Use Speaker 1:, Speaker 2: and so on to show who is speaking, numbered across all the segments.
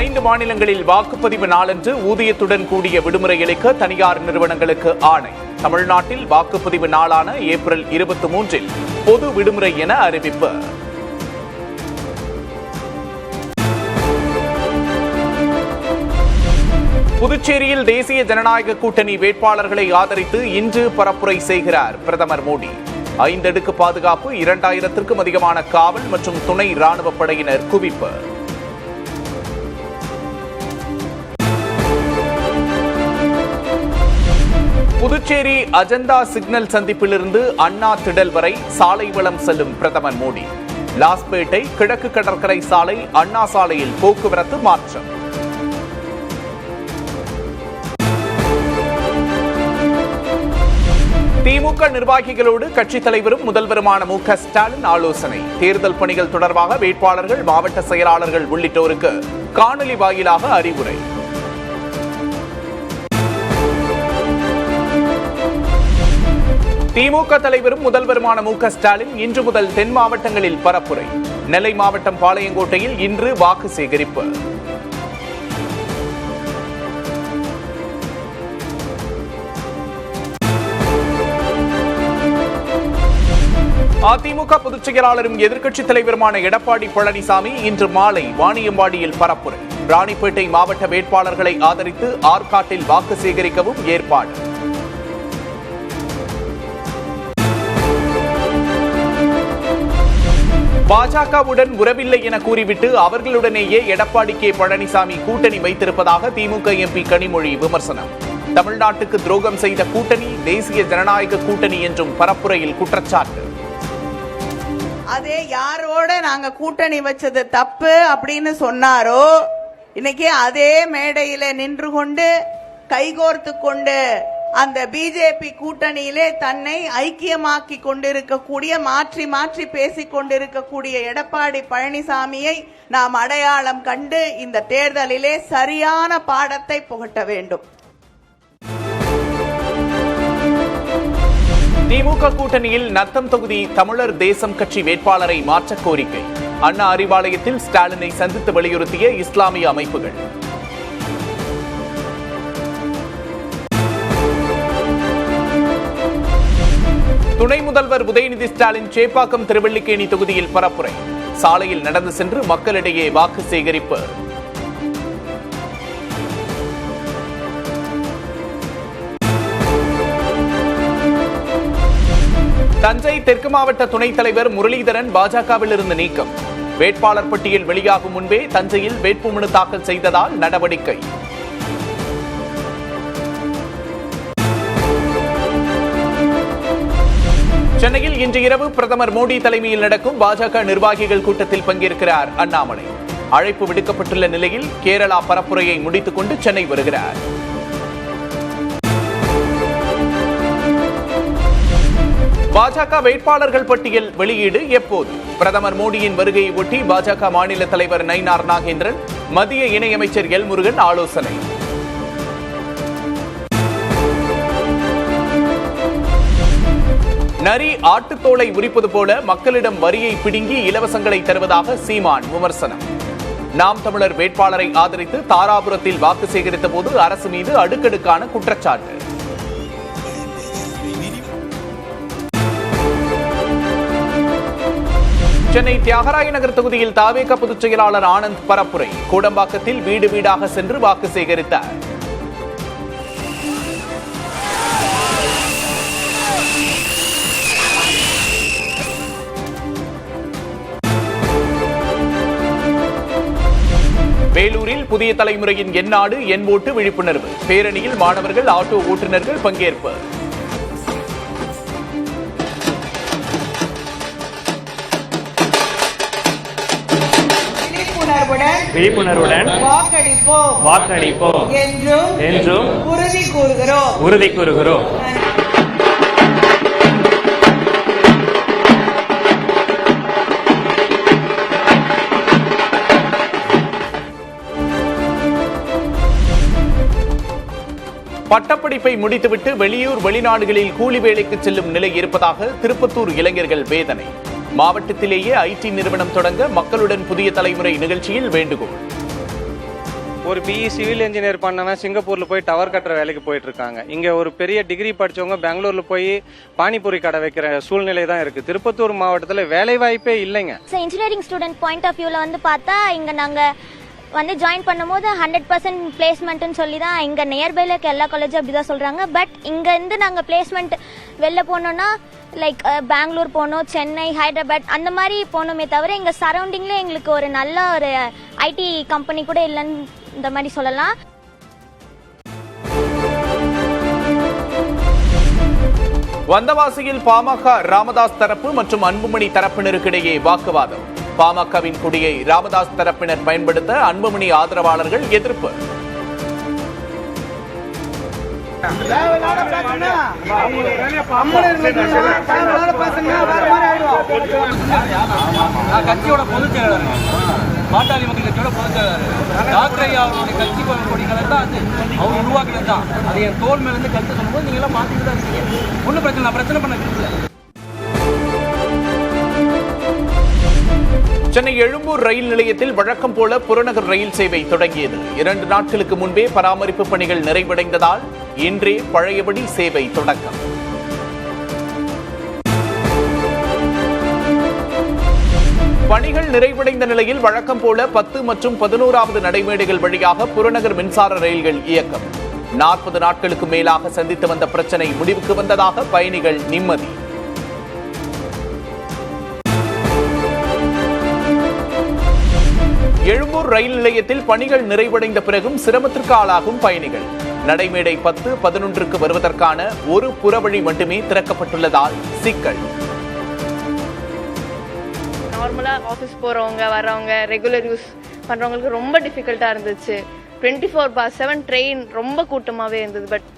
Speaker 1: 5 மாநிலங்களில் வாக்குப்பதிவு நாளன்று ஊதியத்துடன் கூடிய விடுமுறை அளிக்க தனியார் நிறுவனங்களுக்கு ஆணை. தமிழ்நாட்டில் வாக்குப்பதிவு நாளான ஏப்ரல் 23 பொது விடுமுறை என அறிவிப்பு. புதுச்சேரியில் தேசிய ஜனநாயக கூட்டணி வேட்பாளர்களை ஆதரித்து இன்று பரப்புரை செய்கிறார் பிரதமர் மோடி. 5 அடுக்கு பாதுகாப்பு, 2000க்கும் அதிகமான காவல் மற்றும் துணை ராணுவ படையினர் குவிப்பு. புதுச்சேரி அஜந்தா சிக்னல் சந்திப்பிலிருந்து அண்ணா திடல் வரை சாலை வலம் செல்லும் பிரதமர் மோடி. லாஸ்பேட்டை கிழக்கு கடற்கரை சாலை, அண்ணா சாலையில் போக்குவரத்து மாற்றம். திமுக நிர்வாகிகளோடு கட்சித் தலைவரும் முதல்வருமான மு.க. ஸ்டாலின் ஆலோசனை. தேர்தல் பணிகள் தொடர்பாக வேட்பாளர்கள், மாவட்ட செயலாளர்கள் உள்ளிட்டோருக்கு காணொலி வாயிலாக அறிவுரை. திமுக தலைவரும் முதல்வருமான மு.க. ஸ்டாலின் இன்று முதல் தென் மாவட்டங்களில் பரப்புரை. நெல்லை மாவட்டம் பாளையங்கோட்டையில் இன்று வாக்கு சேகரிப்பு. அதிமுக பொதுச் செயலாளரும் எதிர்க்கட்சித் தலைவருமான எடப்பாடி பழனிசாமி இன்று மாலை வாணியம்பாடியில் பரப்புரை. ராணிப்பேட்டை மாவட்ட வேட்பாளர்களை ஆதரித்து ஆற்காட்டில் வாக்கு சேகரிக்கவும் ஏற்பாடு. பாஜகவுடன் உறவில்லை என கூறிவிட்டு அவர்களுடனேயே எடப்பாடி கே. பழனிசாமி கூட்டணி வைத்திருப்பதாக திமுக எம்பி கனிமொழி விமர்சனம். தமிழ்நாட்டுக்கு துரோகம் செய்த கூட்டணி தேசிய ஜனநாயக கூட்டணி என்றும் பரப்புரையில் குற்றச்சாட்டு.
Speaker 2: அதே யாரோட நாங்க கூட்டணி வச்சது தப்பு அப்படின்னு சொன்னாரோ, இன்னைக்கு அதே மேடையில நின்று கொண்டு கைகோர்த்து கொண்டு அந்த பிஜேபி கூட்டணியிலே தன்னை ஐக்கியமாக்கி கொண்டிருக்கக்கூடிய, மாற்றி மாற்றி பேசிக் கொண்டிருக்கக்கூடிய எடப்பாடி பழனிசாமியை நாம் அடையாளம் கண்டு இந்த தேர்தலிலே சரியான பாடத்தை புகட்ட வேண்டும்.
Speaker 1: திமுக கூட்டணியில் நத்தம் தொகுதி தமிழர் தேசம் கட்சி வேட்பாளரை மாற்ற கோரிக்கை. அண்ணா அறிவாலயத்தில் ஸ்டாலினை சந்தித்து வலியுறுத்திய இஸ்லாமிய அமைப்புகள். துணை முதல்வர் உதயநிதி ஸ்டாலின் சேப்பாக்கம் திருவல்லிக்கேணி தொகுதியில் பரப்புரை. சாலையில் நடந்து சென்று மக்களிடையே வாக்கு சேகரிப்பு. தஞ்சை தெற்கு மாவட்ட துணைத் தலைவர் முரளிதரன் பாஜகவில் இருந்து நீக்கம். வேட்பாளர் பட்டியல் வெளியாகும் முன்பே தஞ்சையில் வேட்புமனு தாக்கல் செய்ததால் நடவடிக்கை. சென்னையில் இன்று இரவு பிரதமர் மோடி தலைமையில் நடக்கும் பாஜக நிர்வாகிகள் கூட்டத்தில் பங்கேற்கிறார் அண்ணாமலை. அழைப்பு விடுக்கப்பட்டுள்ள நிலையில் கேரளா பரப்புரையை முடித்துக் கொண்டு சென்னை வருகிறார். பாஜக வேட்பாளர்கள் பட்டியல் வெளியீடு எப்போது? பிரதமர் மோடியின் வருகையை ஒட்டி பாஜக மாநில தலைவர் நயினார் நாகேந்திரன், மத்திய இணையமைச்சர் எல் முருகன் ஆலோசனை. நரி ஆட்டுத்தோலை உரிப்பது போல மக்களிடம் வரியை பிடுங்கி இலவசங்களை தருவதாக சீமான் விமர்சனம். நாம் தமிழர் வேட்பாளரை ஆதரித்து தாராபுரத்தில் வாக்கு சேகரித்த போது அரசு மீது அடுக்கடுக்கான குற்றச்சாட்டு. சென்னை தியாகராய நகர் தொகுதியில் தாவேக பொதுச் செயலாளர் ஆனந்த் பரப்புரை. கோடம்பாக்கத்தில் வீடு வீடாக சென்று வாக்கு சேகரித்தார். வேலூரில் புதிய தலைமுறையின் எந்நாடு என் ஓட்டு விழிப்புணர்வு. பேரணியில் மாணவர்கள், ஆட்டோ ஓட்டுநர்கள் பங்கேற்பு.
Speaker 3: விழிப்புணர்வுடன் வாக்களிப்போம் என்றும் உறுதி கூறுகிறோம்.
Speaker 1: பட்டப்படிப்பை முடித்துவிட்டு வெளியூர் வெளிநாடுகளில் கூலி வேலைக்கு செல்லும் நிலை இருப்பதாக திருப்பத்தூர் இளைஞர்கள் வேதனை. மாவட்டத்திலேயே ஐடி நிறுவனம் தொடங்க மக்களுடன் புதிய தலைமுறை நிகழ்ச்சியில் வேண்டுகோள்.
Speaker 4: ஒரு பிஇ சிவில் இன்ஜினியர் பண்ணவன் சிங்கப்பூரில் போய் டவர் கட்டுற வேலைக்கு போயிட்டு இருக்காங்க. இங்கே ஒரு பெரிய டிகிரி படித்தவங்க பெங்களூரில் போய் பானிபூரி கடை வைக்கிற சூழ்நிலை தான் இருக்குது. திருப்பத்தூர் மாவட்டத்தில் வேலை வாய்ப்பே இல்லைங்க.
Speaker 5: இன்ஜினியரிங் ஸ்டூடெண்ட் பாயிண்ட் ஆஃப் வியூவில் வந்து பார்த்தா இங்கே நாங்கள் வந்து ஜாயின் பண்ணும்போது 100% பிளேஸ்மெண்ட்டுன்னு சொல்லி தான் இங்கே நியர்பைல இருக்க எல்லா காலேஜும் அப்படி தான் சொல்கிறாங்க. பட் இங்கேருந்து நாங்கள் பிளேஸ்மெண்ட் வெளில போனோன்னா லைக் பெங்களூர் போனோம், சென்னை, ஹைதராபாத் அந்த மாதிரி போனோமே தவிர எங்கள் சரௌண்டிங்லேயே எங்களுக்கு ஒரு நல்ல ஒரு ஐடி கம்பெனி கூட இல்லைன்னு இந்த மாதிரி சொல்லலாம்.
Speaker 1: வந்தவாசியில் பாமக ராமதாஸ் தரப்பு மற்றும் அன்புமணி தரப்பினருக்கிடையே வாக்குவாதம். பாமகவின் கொடியை ராமதாஸ் தரப்பினர் பயன்படுத்த அன்புமணி ஆதரவாளர்கள் எதிர்ப்பு.
Speaker 6: கட்சியோட பொதுச் செயலாளர், பாட்டாளி மக்கள் கட்சியோட பொதுச் செயலாளர் டாக்டர் ஐயா அவருடைய கட்சி கொடிகளை தான் அது அவர் உருவாக்கினது தான். அது என் தோல் மேல இருந்து கருத்து சொல்லும்போது நீங்க எல்லாம் மாத்திட்டு தான் இருக்கீங்க. ஒன்றும் பிரச்சனை, நான் பிரச்சனை பண்ண விரும்பல.
Speaker 1: சென்னை எழும்பூர் ரயில் நிலையத்தில் வழக்கம் போல புறநகர் ரயில் சேவை தொடங்கியது. 2 நாட்களுக்கு முன்பே பராமரிப்பு பணிகள் நிறைவடைந்ததால் இன்றே பழையபடி சேவை தொடக்கம். பணிகள் நிறைவடைந்த நிலையில் வழக்கம் போல 10 மற்றும் 11வது நடைமேடைகள் வழியாக புறநகர் மின்சார ரயில்கள் இயக்கம். 40 நாட்களுக்கு மேலாக சந்தித்து வந்த பிரச்சனை முடிவுக்கு வந்ததாக பயணிகள் நிம்மதி. எழும்பூர் ரயில் நிலையத்தில் பணிகள் நிறைவடைந்த பிறகும் சிரமத்திற்கு ஆளாகும் பயணிகள். நடைமேடை 10, 11க்கு வருவதற்கான ஒரு புறவழி மட்டுமே திறக்கப்பட்டுள்ளதால் சிக்கல்.
Speaker 7: நார்மலா ஆஃபீஸ் போறவங்க வரவங்க ரெகுலர் யூஸ் பண்றவங்களுக்கு ரொம்ப டிஃபிகல்ட்டா இருந்துச்சு. 24/7 ட்ரெயின் ரொம்ப கூட்டமாவே இருந்தது. பட்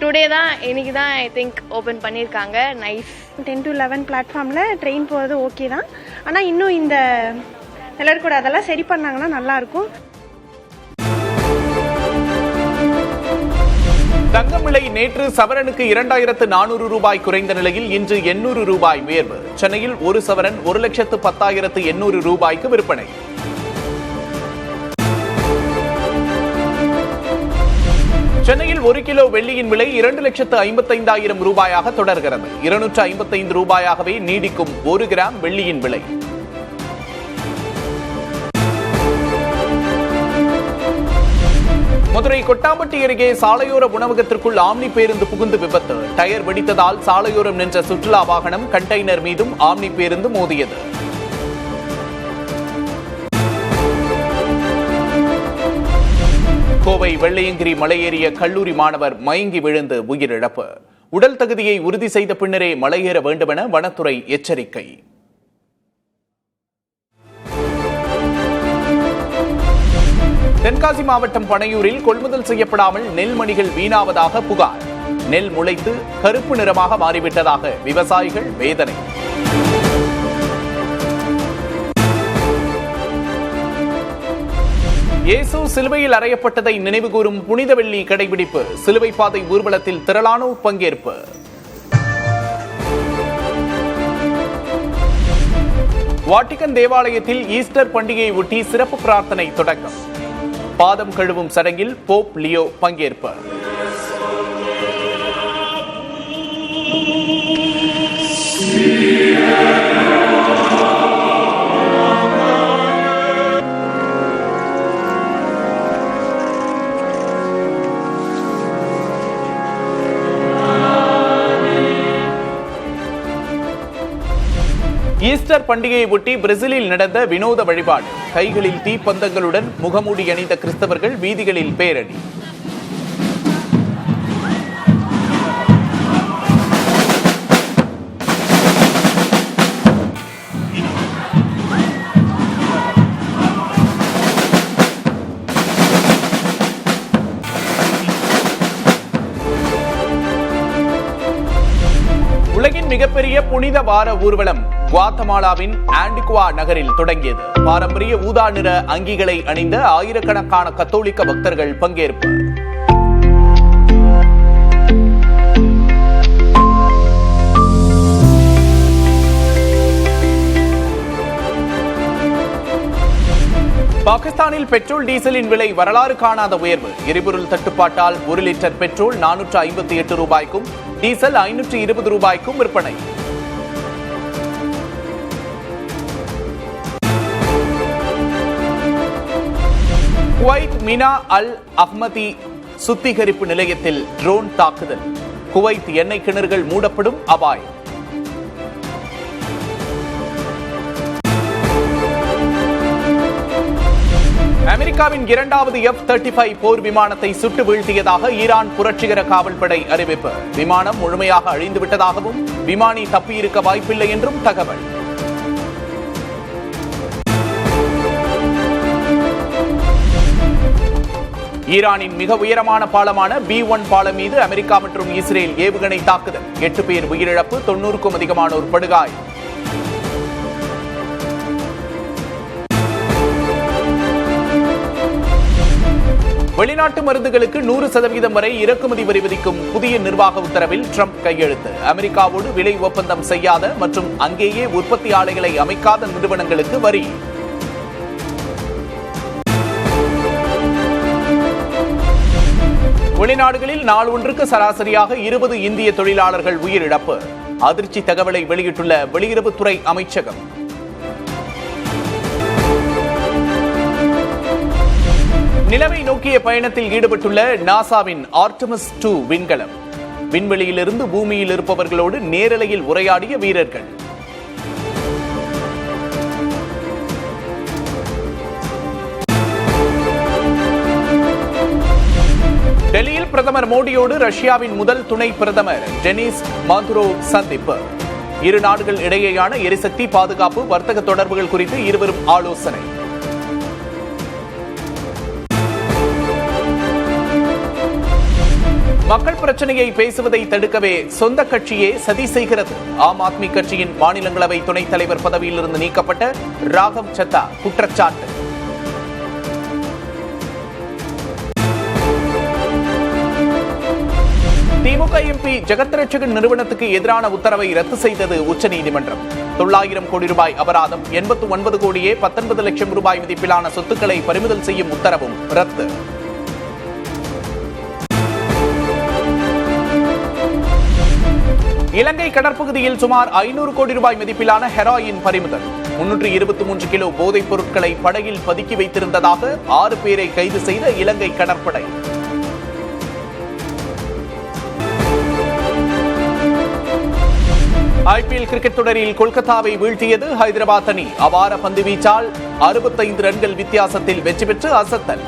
Speaker 7: டுடே தான், இன்னைக்கு தான் ஐ திங்க் ஓபன் பண்ணியிருக்காங்க. நைஸ்.
Speaker 8: 10 to 11 பிளாட்ஃபார்ம்ல ட்ரெயின் போகிறது ஓகே தான். ஆனால் இன்னும் இந்த எல்லாரும் கூட அதெல்லாம் சரி பண்ணாங்கன்னா நல்லா இருக்கும்.
Speaker 1: தங்கம் விலை நேற்று சவரனுக்கு 2400 ரூபாய் குறைந்த நிலையில் இன்று 800 ரூபாய் உயர்வு. சென்னையில் ஒரு சவரன் 1,10,800 ரூபாய்க்கு விற்பனை. சென்னையில் 1 கிலோ வெள்ளியின் விலை 2,55,000 ரூபாயாக தொடர்கிறது. 255 ரூபாயாகவே நீடிக்கும் 1 கிராம் வெள்ளியின் விலை. மதுரை கொட்டாம்பட்டி அருகே சாலையோர உணவகத்திற்குள் ஆம்னி பேருந்து புகுந்து விபத்து. டயர் வெடித்ததால் சாலையோரம் நின்ற சுற்றுலா வாகனம் கண்டெய்னர் மீதும் ஆம்னி பேருந்து மோதியது. கோவை வெள்ளையங்கிரி மலையேறிய கல்லூரி மாணவர் மயங்கி விழுந்து உயிரிழப்பு. உடல் தகுதியை உறுதி செய்த பின்னரே மலையேற வேண்டுமென வனத்துறை எச்சரிக்கை. தென்காசி மாவட்டம் பனையூரில் கொள்முதல் செய்யப்படாமல் நெல் மணிகள் வீணாவதாக புகார். நெல் முளைத்து கருப்பு நிறமாக மாறிவிட்டதாக விவசாயிகள் வேதனை. இயேசு சிலுவையில் அறையப்பட்டதை நினைவுகூரும் புனித வெள்ளி கடைபிடிப்பு. சிலுவை பாதை ஊர்வலத்தில் திரளானோர் பங்கேற்பு. வாட்டிகன் தேவாலயத்தில் ஈஸ்டர் பண்டிகையை ஒட்டி சிறப்பு பிரார்த்தனை தொடக்கம். பாதம் கழுவும் சடங்கில் போப் லியோ பங்கேற்பு. ஈஸ்டர் பண்டிகையை ஒட்டி பிரேசிலில் நடந்த வினோத வழிபாடு. கைகளில் தீப்பந்தங்களுடன் முகமூடி அணிந்த கிறிஸ்தவர்கள் வீதிகளில் பேரணி. உலகின் மிகப்பெரிய புனித வார ஊர்வலம் குவாத்தமாலாவின் ஆண்டிகுவா நகரில் தொடங்கியது. பாரம்பரிய ஊதா நிற அங்கிகளை அணிந்த ஆயிரக்கணக்கான கத்தோலிக்க பக்தர்கள் பங்கேற்பு. பாகிஸ்தானில் பெட்ரோல் டீசலின் விலை வரலாறு காணாத உயர்வு. எரிபொருள் தட்டுப்பாட்டால் 1 லிட்டர் பெட்ரோல் 458 ரூபாய்க்கும் டீசல் 520 ரூபாய்க்கும் விற்பனை. குவைத் மினா அல் அஹ்மதி சுத்திகரிப்பு நிலையத்தில் ட்ரோன் தாக்குதல். குவைத் எண்ணெய் கிணறுகள் மூடப்படும் அபாயம். அமெரிக்காவின் 2வது F-35 போர் விமானத்தை சுட்டு வீழ்த்தியதாக ஈரான் புரட்சிகர காவல்படை அறிவிப்பு. விமானம் முழுமையாக அழிந்துவிட்டதாகவும் விமானி தப்பியிருக்க வாய்ப்பில்லை என்றும் தகவல். ஈரானின் மிக உயரமான பாலமான B1 பாலம் மீது அமெரிக்கா மற்றும் இஸ்ரேல் ஏவுகணை தாக்குதல். 8 பேர் உயிரிழப்பு, 90க்கும் அதிகமானோர் படுகாயம். வெளிநாட்டு மருந்துகளுக்கு 100% வரை இறக்குமதி வரி விதிக்கும் புதிய நிர்வாக உத்தரவில் ட்ரம்ப் கையெழுத்து. அமெரிக்காவோடு விலை ஒப்பந்தம் செய்யாத மற்றும் அங்கேயே உற்பத்தி ஆலைகளை அமைக்காத நிறுவனங்களுக்கு வரி. வெளிநாடுகளில் நாள் ஒன்றுக்கு சராசரியாக 20 இந்திய தொழிலாளர்கள் உயிரிழப்பு. அதிர்ச்சி தகவலை வெளியிட்டுள்ள வெளியுறவுத்துறை அமைச்சகம். நிலவை நோக்கிய பயணத்தில் ஈடுபட்டுள்ள நாசாவின் ஆர்டெமிஸ் 2 விண்கலம். விண்வெளியிலிருந்து பூமியில் இருப்பவர்களோடு நேரலையில் உரையாடிய வீரர்கள். டெல்லியில் பிரதமர் மோடியோடு ரஷ்யாவின் முதல் துணை பிரதமர் டெனிஸ் மாந்துரோவ் சந்திப்பு. இரு நாடுகள் இடையேயான எரிசக்தி, பாதுகாப்பு, வர்த்தக தொடர்புகள் குறித்து இருவரும் ஆலோசனை. மக்கள் பிரச்சனையை பேசுவதை தடுக்கவே சொந்த கட்சியே சதி செய்கிறது. ஆம் ஆத்மி கட்சியின் மாநிலங்களவை துணைத் தலைவர் பதவியிலிருந்து நீக்கப்பட்ட ராகவ் சத்தா குற்றச்சாட்டு. திமுக எம்பி ஜெகத் ரட்சகன் நிறுவனத்துக்கு எதிரான உத்தரவை ரத்து செய்தது உச்சநீதிமன்றம். 900 கோடி ரூபாய் அபராதம், 89 கோடியே 19 லட்சம் ரூபாய் மதிப்பிலான சொத்துக்களை பறிமுதல் செய்யும் உத்தரவும் ரத்து. இலங்கை கடற்பகுதியில் சுமார் 500 கோடி ரூபாய் மதிப்பிலான ஹெராயின் பறிமுதல். 323 கிலோ போதைப் பொருட்களை படகில் பதுக்கி வைத்திருந்ததாக 6 பேரை கைது செய்த இலங்கை கடற்படை. ஐபிஎல் கிரிக்கெட் தொடரில் கொல்கத்தாவை வீழ்த்தியது ஹைதராபாத் அணி. அபார பந்து வீச்சால் 65 ரன்கள் வித்தியாசத்தில் வெற்றி பெற்று அசத்தல்.